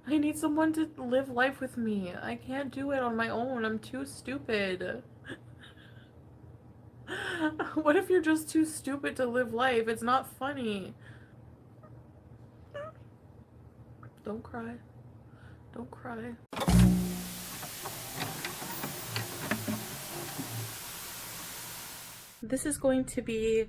I need someone to live life with me. I can't do it on my own. I'm too stupid. What if you're just too stupid to live life? It's not funny. Don't cry. Don't cry. This is going to be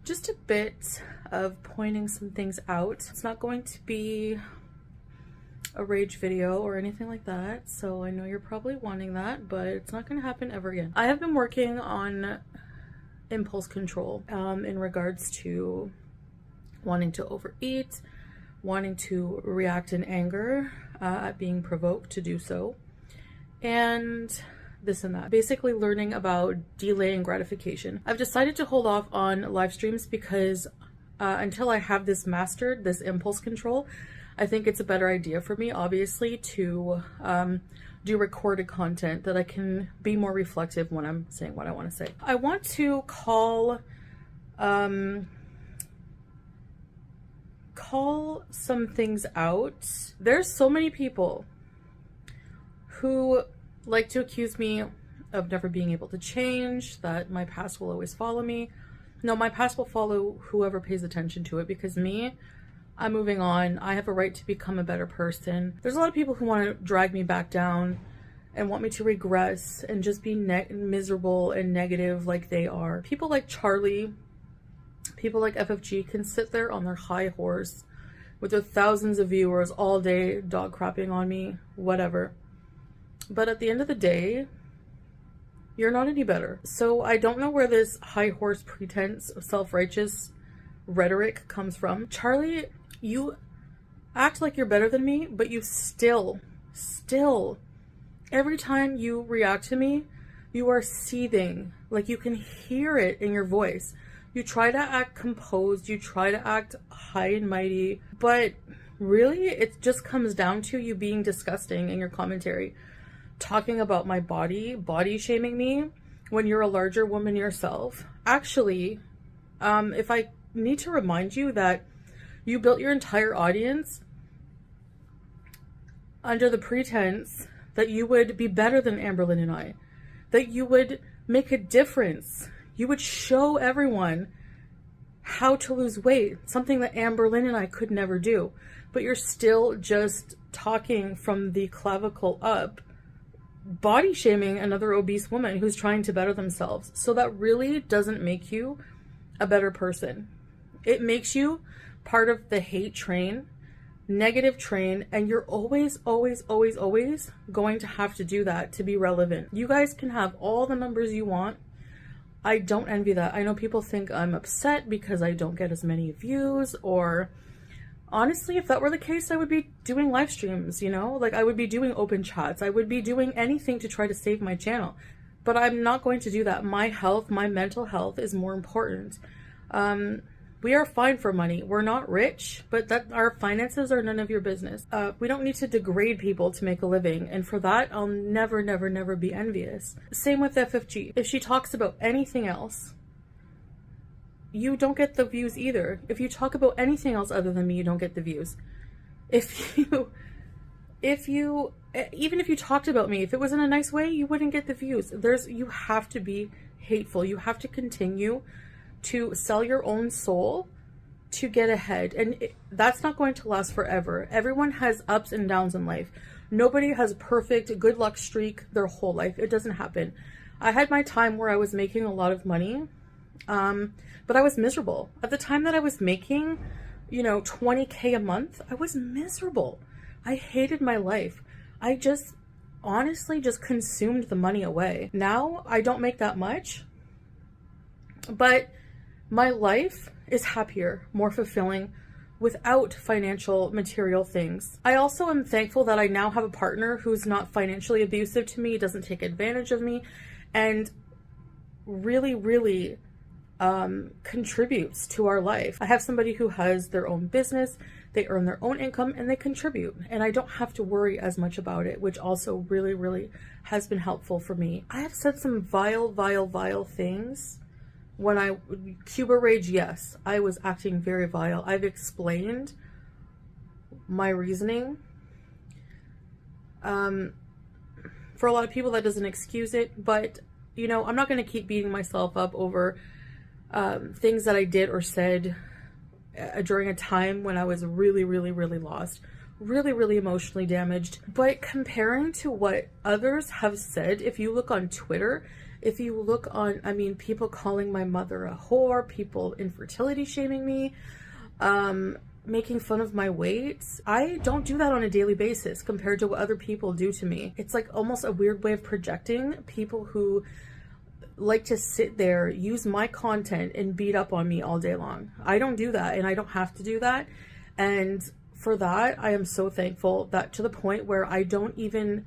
just a bit of pointing some things out. It's not going to be a rage video or anything like that, so I know you're probably wanting that, but it's not going to happen ever again. I have been working on impulse control in regards to wanting to overeat, wanting to react in anger at being provoked to do so, and this and that. Basically learning about delaying gratification. I've decided to hold off on live streams because until I have this mastered, this impulse control, I think it's a better idea for me, obviously, to do recorded content that I can be more reflective when I'm saying what I want to say. I want to call some things out. There's so many people who like to accuse me of never being able to change, that my past will always follow me. No, my past will follow whoever pays attention to it, because me, I'm moving on. I have a right to become a better person. There's a lot of people who want to drag me back down and want me to regress and just be miserable and negative like they are. People like Charlie, people like FFG can sit there on their high horse with their thousands of viewers all day dog crapping on me, whatever. But at the end of the day, you're not any better. So I don't know where this high horse pretense of self-righteous rhetoric comes from. Charlie, you act like you're better than me, but you still, every time you react to me, you are seething. Like, you can hear it in your voice. You try to act composed, you try to act high and mighty, but really it just comes down to you being disgusting in your commentary. Talking about my body shaming me when you're a larger woman yourself. Actually, if I need to remind you that you built your entire audience under the pretense that you would be better than Amberlynn and I, that you would make a difference, you would show everyone how to lose weight, something that Amberlynn and I could never do, but you're still just talking from the clavicle up, body shaming another obese woman who's trying to better themselves. So that really doesn't make you a better person. It makes you part of the hate train, negative train, and you're always going to have to do that to be relevant. You guys can have all the numbers you want. I don't envy that. I know people think I'm upset because I don't get as many views, or honestly, if that were the case, I would be doing live streams, you know? Like, I would be doing open chats. I would be doing anything to try to save my channel. But I'm not going to do that. My health, my mental health is more important. We are fine for money. We're not rich, but that our finances are none of your business. We don't need to degrade people to make a living. And for that, I'll never be envious. Same with FFG. If she talks about anything else, you don't get the views either. If you talk about anything else other than me, you don't get the views. Even if you talked about me, if it was in a nice way, you wouldn't get the views. You have to be hateful. You have to continue to sell your own soul to get ahead. And that's not going to last forever. Everyone has ups and downs in life. Nobody has a perfect good luck streak their whole life. It doesn't happen. I had my time where I was making a lot of money, but I was miserable. At the time that I was making, 20K a month, I was miserable. I hated my life. I just honestly just consumed the money away. Now I don't make that much, but my life is happier, more fulfilling without financial material things. I also am thankful that I now have a partner who's not financially abusive to me, doesn't take advantage of me, and really contributes to our life. I have somebody who has their own business, they earn their own income, and they contribute, and I don't have to worry as much about it, which also really has been helpful for me. I have said some vile things. When I Cuba rage, yes, I was acting very vile. I've explained my reasoning, For a lot of people, that doesn't excuse it, but, you know, I'm not going to keep beating myself up over things that I did or said during a time when I was really, really, really lost, really, really emotionally damaged. But comparing to what others have said, if you look on Twitter, if you look on, I mean, people calling my mother a whore, people infertility shaming me, making fun of my weight. I don't do that on a daily basis compared to what other people do to me. It's like almost a weird way of projecting. People who like to sit there, use my content and beat up on me all day long. I don't do that, and I don't have to do that. And for that, I am so thankful that, to the point where I don't even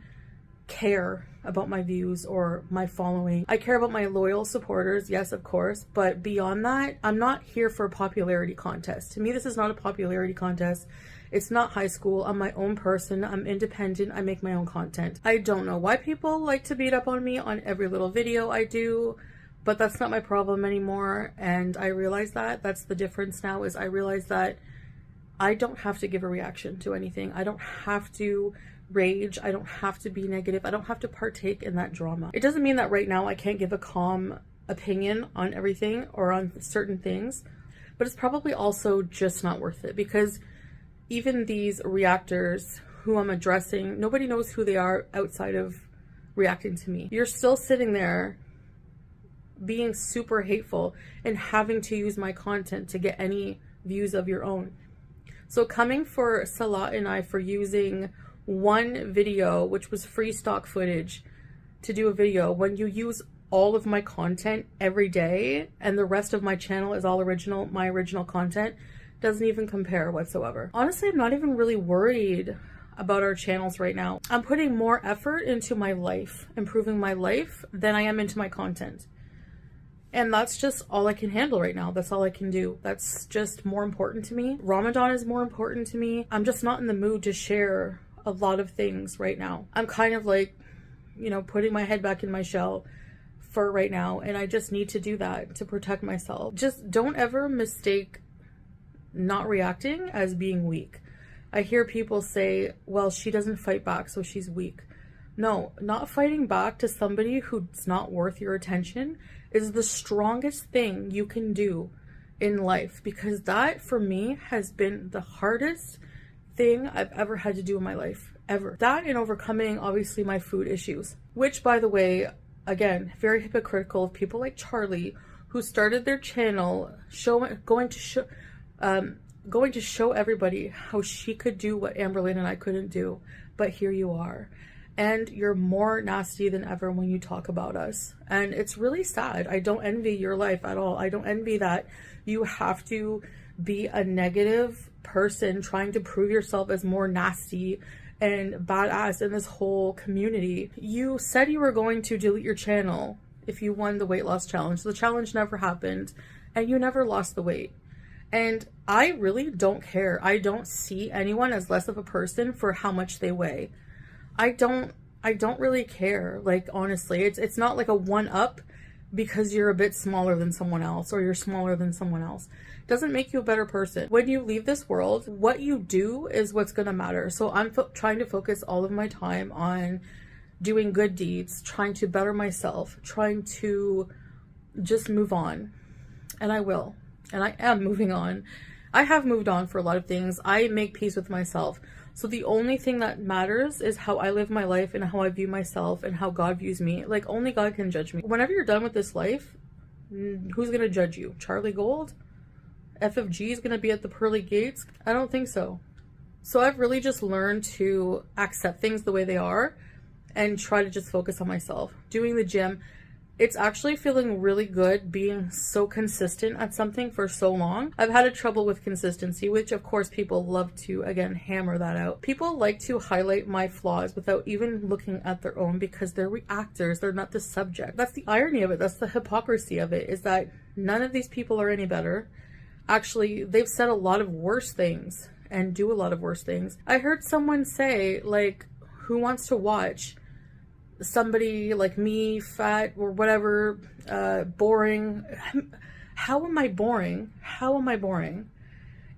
care about my views or my following. I care about my loyal supporters, yes, of course, but beyond that, I'm not here for a popularity contest. To me, this is not a popularity contest. It's not high school. I'm my own person. I'm independent. I make my own content. I don't know why people like to beat up on me on every little video I do, but that's not my problem anymore. And I realize that that's the difference now, is I realize that I don't have to give a reaction to anything. I don't have to rage. I don't have to be negative. I don't have to partake in that drama. It doesn't mean that right now I can't give a calm opinion on everything or on certain things, but it's probably also just not worth it, because even these reactors who I'm addressing, nobody knows who they are outside of reacting to me. You're still sitting there being super hateful and having to use my content to get any views of your own. So coming for Salah and I for using one video, which was free stock footage, to do a video, when you use all of my content every day and the rest of my channel is all original, my original content, doesn't even compare whatsoever. Honestly, I'm not even really worried about our channels right now. I'm putting more effort into my life, improving my life, than I am into my content. And that's just all I can handle right now. That's all I can do. That's just more important to me. Ramadan is more important to me. I'm just not in the mood to share a lot of things right now. I'm kind of like, you know, putting my head back in my shell for right now. And I just need to do that to protect myself. Just don't ever mistake not reacting as being weak. I hear people say, well, she doesn't fight back, so she's weak. No, not fighting back to somebody who's not worth your attention is the strongest thing you can do in life, because that, for me, has been the hardest thing I've ever had to do in my life, ever. That and overcoming, obviously, my food issues, which, by the way, again, very hypocritical of people like Charlie, who started their channel going to show everybody how she could do what Amberlynn and I couldn't do. But here you are. And you're more nasty than ever when you talk about us. And it's really sad. I don't envy your life at all. I don't envy that you have to be a negative person trying to prove yourself as more nasty and badass in this whole community. You said you were going to delete your channel if you won the weight loss challenge. The challenge never happened, and you never lost the weight. And I really don't care. I don't see anyone as less of a person for how much they weigh. I don't really care. Like, honestly, it's not like a one up because you're a bit smaller than someone else or you're smaller than someone else. It doesn't make you a better person. When you leave this world, what you do is what's going to matter. So I'm trying to focus all of my time on doing good deeds, trying to better myself, trying to just move on. And I will. And I am moving on. I have moved on for a lot of things. I make peace with myself. So the only thing that matters is how I live my life and how I view myself and how God views me. Like, only God can judge me. Whenever you're done with this life, who's going to judge you? Charlie Gold? FFG is going to be at the pearly gates? I don't think so. So I've really just learned to accept things the way they are and try to just focus on myself. Doing the gym. It's actually feeling really good being so consistent at something for so long. I've had a trouble with consistency, which of course people love to, again, hammer that out. People like to highlight my flaws without even looking at their own because they're reactors. They're not the subject. That's the irony of it. That's the hypocrisy of it, is that none of these people are any better. Actually, they've said a lot of worse things and do a lot of worse things. I heard someone say, like, who wants to watch somebody like me, fat or whatever, boring? How am I boring? How am I boring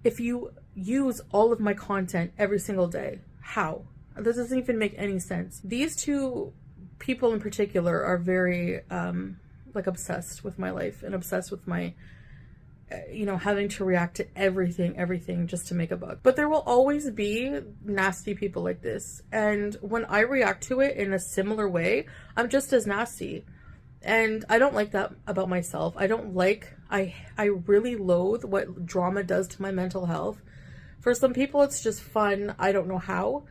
if you use all of my content every single day? How? This doesn't even make any sense. These two people in particular are very, like, obsessed with my life and obsessed with my, you know, having to react to everything just to make a buck. But there will always be nasty people like this. And when I react to it in a similar way, I'm just as nasty. And I don't like that about myself. I don't like, I really loathe what drama does to my mental health. For some people, it's just fun. I don't know how,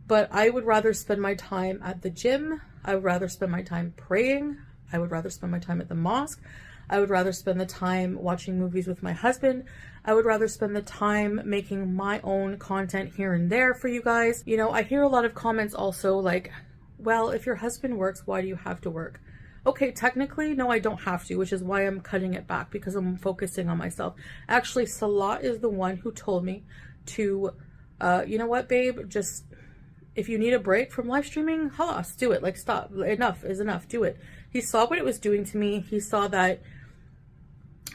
but I would rather spend my time at the gym. I would rather spend my time praying. I would rather spend my time at the mosque. I would rather spend the time watching movies with my husband. I would rather spend the time making my own content here and there for you guys. You know, I hear a lot of comments also like, well, if your husband works, why do you have to work? Okay, technically, no, I don't have to, which is why I'm cutting it back, because I'm focusing on myself. Actually, Salah is the one who told me to, you know what, babe, just, if you need a break from live streaming, halas, do it. Like, stop. Enough is enough. Do it. He saw what it was doing to me. He saw that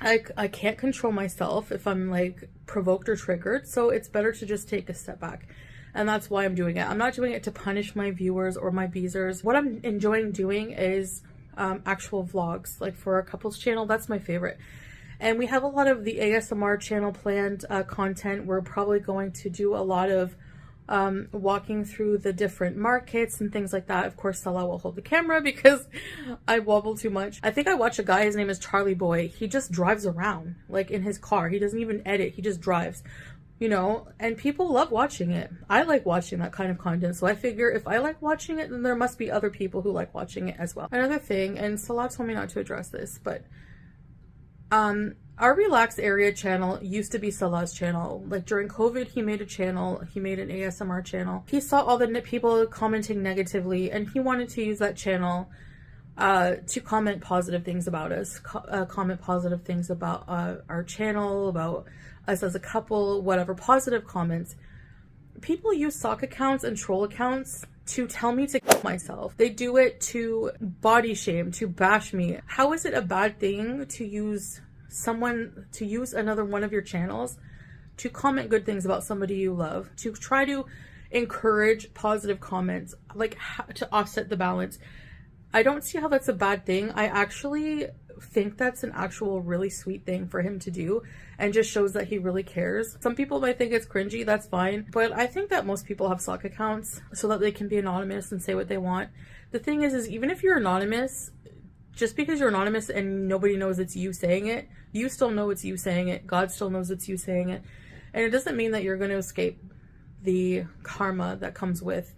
I can't control myself if I'm, like, provoked or triggered, so it's better to just take a step back. And that's why I'm doing it. I'm not doing it to punish my viewers or my beezers. What I'm enjoying doing is actual vlogs, like for our couples channel. That's my favorite. And we have a lot of the ASMR channel planned content. We're probably going to do a lot of walking through the different markets and things like that. Of course, Salah will hold the camera because I wobble too much. I think I watch a guy, his name is Charlie Boy. He just drives around, like, in his car. He doesn't even edit, he just drives, you know, and people love watching it. I like watching that kind of content, so I figure if I like watching it, then there must be other people who like watching it as well. Another thing, and Salah told me not to address this, but our Relax Area channel used to be Salah's channel. Like, during COVID, he made a channel. He made an ASMR channel. He saw all the people commenting negatively, and he wanted to use that channel to comment positive things about us, comment positive things about our channel, about us as a couple, whatever, positive comments. People use sock accounts and troll accounts to tell me to kill myself. They do it to body shame, to bash me. How is it a bad thing to use another one of your channels to comment good things about somebody you love, to try to encourage positive comments, like, to offset the balance? I don't see how that's a bad thing. I actually think that's an actual really sweet thing for him to do, and just shows that he really cares. Some people might think it's cringy, that's fine, but I think that most people have sock accounts so that they can be anonymous and say what they want. The thing is even if you're anonymous, just because you're anonymous and nobody knows it's you saying it, you still know it's you saying it. God still knows it's you saying it. And it doesn't mean that you're going to escape the karma that comes with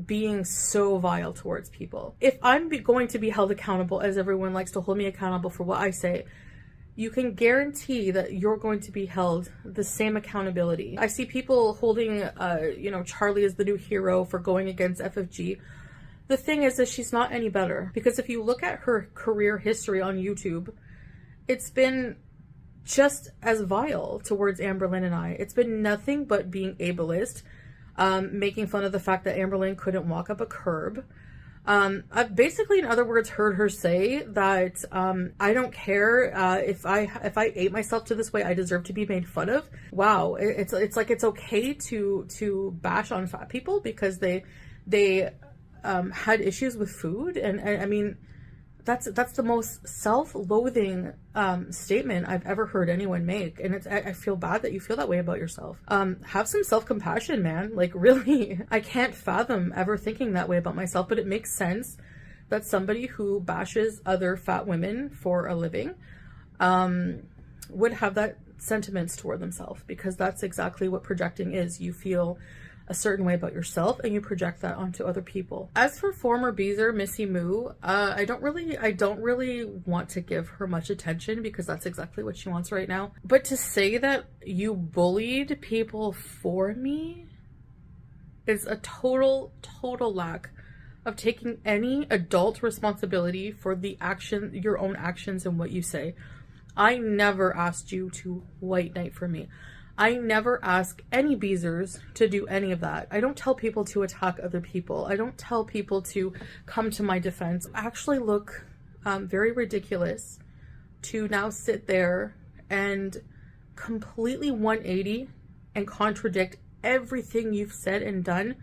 being so vile towards people. If I'm going to be held accountable, as everyone likes to hold me accountable for what I say, you can guarantee that you're going to be held the same accountability. I see people holding, you know, Charlie as the new hero for going against FFG. The thing is that she's not any better, because if you look at her career history on YouTube, it's been just as vile towards Amberlynn and I. It's been nothing but being ableist, making fun of the fact that Amberlynn couldn't walk up a curb. I've basically, in other words, heard her say that I don't care if I ate myself to this way, I deserve to be made fun of. Wow, it's like it's okay to bash on fat people because they had issues with food, and I mean, that's the most self-loathing statement I've ever heard anyone make, and I feel bad that you feel that way about yourself. Have some self-compassion, man. Like, really, I can't fathom ever thinking that way about myself, but it makes sense that somebody who bashes other fat women for a living would have that sentiments toward themselves, because that's exactly what projecting is. You feel a certain way about yourself and you project that onto other people. As for former Beezer Missy Moo, I don't really want to give her much attention, because that's exactly what she wants right now. But to say that you bullied people for me is a total lack of taking any adult responsibility for your own actions and what you say. I never asked you to white knight for me. I never ask any Beezers to do any of that. I don't tell people to attack other people. I don't tell people to come to my defense. I actually look very ridiculous to now sit there and completely 180 and contradict everything you've said and done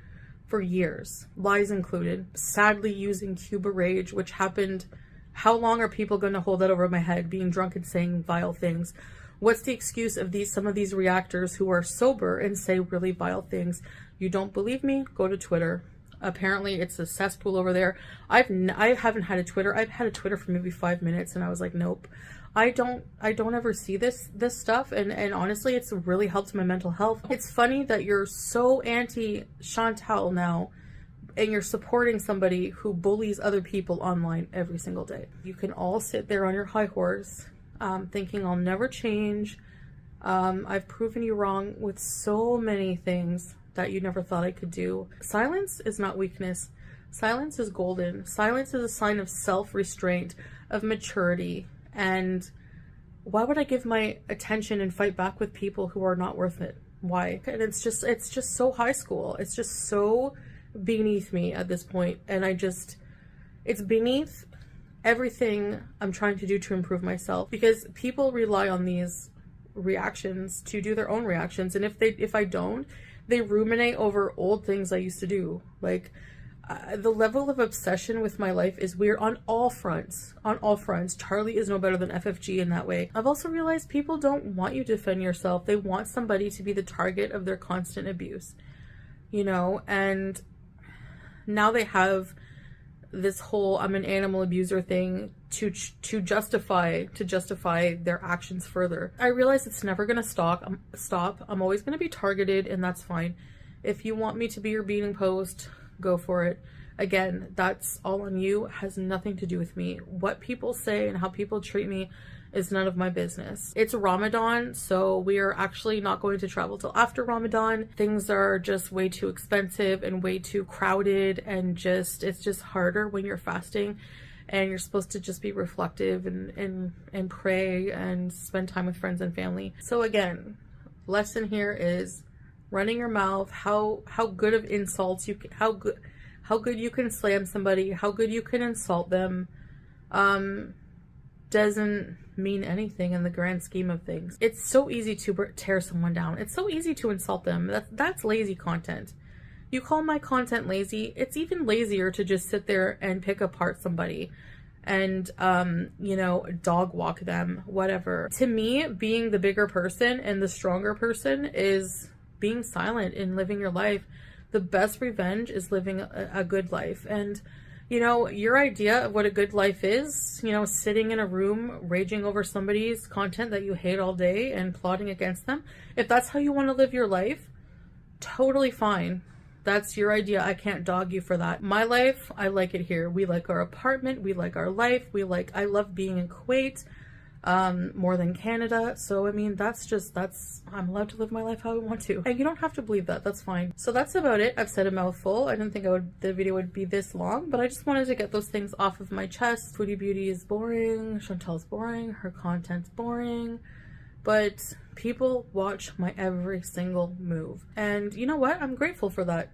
for years, lies included. Sadly, using Cuba rage, which happened. How long are people going to hold that over my head, being drunk and saying vile things? What's the excuse of some of these reactors who are sober and say really vile things? You don't believe me? Go to Twitter. Apparently it's a cesspool over there. I haven't had a Twitter. I've had a Twitter for maybe 5 minutes and I was like, nope. I don't ever see this stuff, and honestly it's really helped my mental health. It's funny that you're so anti Chantal now and you're supporting somebody who bullies other people online every single day. You can all sit there on your high horse thinking I'll never change. I've proven you wrong with so many things that you never thought I could do. Silence is not weakness. Silence is golden. Silence is a sign of self-restraint, of maturity. And why would I give my attention and fight back with people who are not worth it? Why? And it's just so high school. It's just so beneath me at this point. And it's beneath everything I'm trying to do to improve myself, because people rely on these reactions to do their own reactions. And if I don't, they ruminate over old things I used to do. Like, the level of obsession with my life is weird on all fronts. On all fronts. Charlie is no better than FFG in that way. I've also realized people don't want you to defend yourself. They want somebody to be the target of their constant abuse. You know, and now they have this whole I'm an animal abuser thing to justify their actions further. I realize it's never gonna stop. I'm always gonna be targeted, and that's fine. If you want me to be your beating post, go for it. Again, that's all on you. It has nothing to do with me. What people say and how people treat me is none of my business. It's Ramadan, so we are actually not going to travel till after Ramadan. Things are just way too expensive and way too crowded, and it's just harder when you're fasting and you're supposed to just be reflective and pray and spend time with friends and family. So again, lesson here is running your mouth, how good of insults how good you can slam somebody, how good you can insult them, doesn't mean anything in the grand scheme of things. It's so easy to tear someone down. It's so easy to insult them. That's lazy content. You call my content lazy? It's even lazier to just sit there and pick apart somebody and you know, dog walk them, whatever. To me, being the bigger person and the stronger person is being silent and living your life. The best revenge is living a good life. And you know, your idea of what a good life is, you know, sitting in a room raging over somebody's content that you hate all day and plotting against them, if that's how you want to live your life, totally fine. That's your idea. I can't dog you for that. My life, I like it here. We like our apartment. We like our life. I love being in Kuwait more than Canada. So, I mean, I'm allowed to live my life how I want to. And you don't have to believe that. That's fine. So that's about it. I've said a mouthful. I didn't think the video would be this long, but I just wanted to get those things off of my chest. Foodie Beauty is boring. Chantal's boring. Her content's boring. But people watch my every single move. And you know what? I'm grateful for that.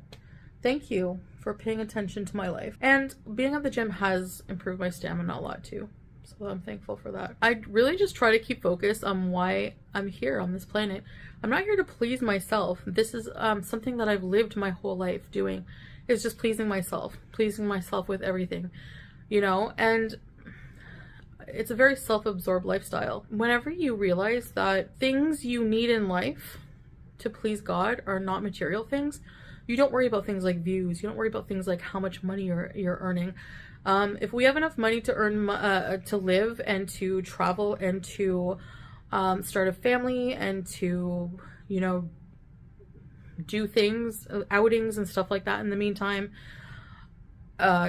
Thank you for paying attention to my life. And being at the gym has improved my stamina a lot too. So I'm thankful for that. I really just try to keep focused on why I'm here on this planet. I'm not here to please myself. This is something that I've lived my whole life doing, is just pleasing myself with everything, you know, and it's a very self-absorbed lifestyle. Whenever you realize that things you need in life to please God are not material things, you don't worry about things like views. You don't worry about things like how much money you're earning. If we have enough money to earn, to live and to travel and to start a family and to, you know, do things, outings and stuff like that in the meantime,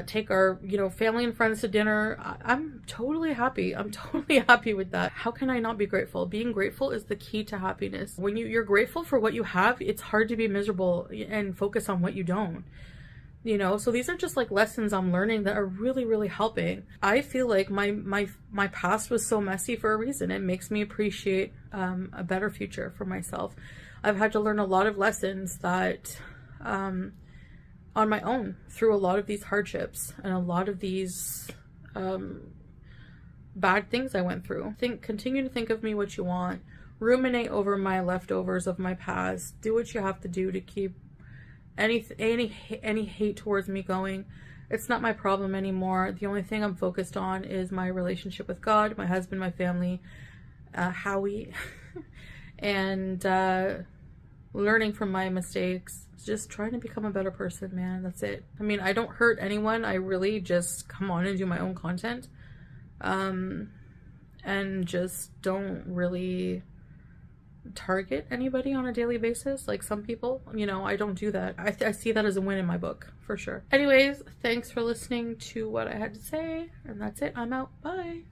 take our, you know, family and friends to dinner, I'm totally happy. I'm totally happy with that. How can I not be grateful? Being grateful is the key to happiness. When you're grateful for what you have, it's hard to be miserable and focus on what you don't. You know, so these are just like lessons I'm learning that are really, really helping. I feel like my past was so messy for a reason. It makes me appreciate a better future for myself. I've had to learn a lot of lessons that on my own through a lot of these hardships and a lot of these bad things I went through. Continue to think of me what you want. ruminate over my leftovers of my past. Do what you have to do to keep any hate towards me going. It's not my problem anymore. The only thing I'm focused on is my relationship with God, my husband, my family, Howie, and learning from my mistakes. Just trying to become a better person, man. That's it. I mean, I don't hurt anyone. I really just come on and do my own content. And just don't really target anybody on a daily basis like some people. You know, I don't do that. I see that as a win in my book, for sure. Anyways, thanks for listening to what I had to say, and that's it. I'm out. Bye.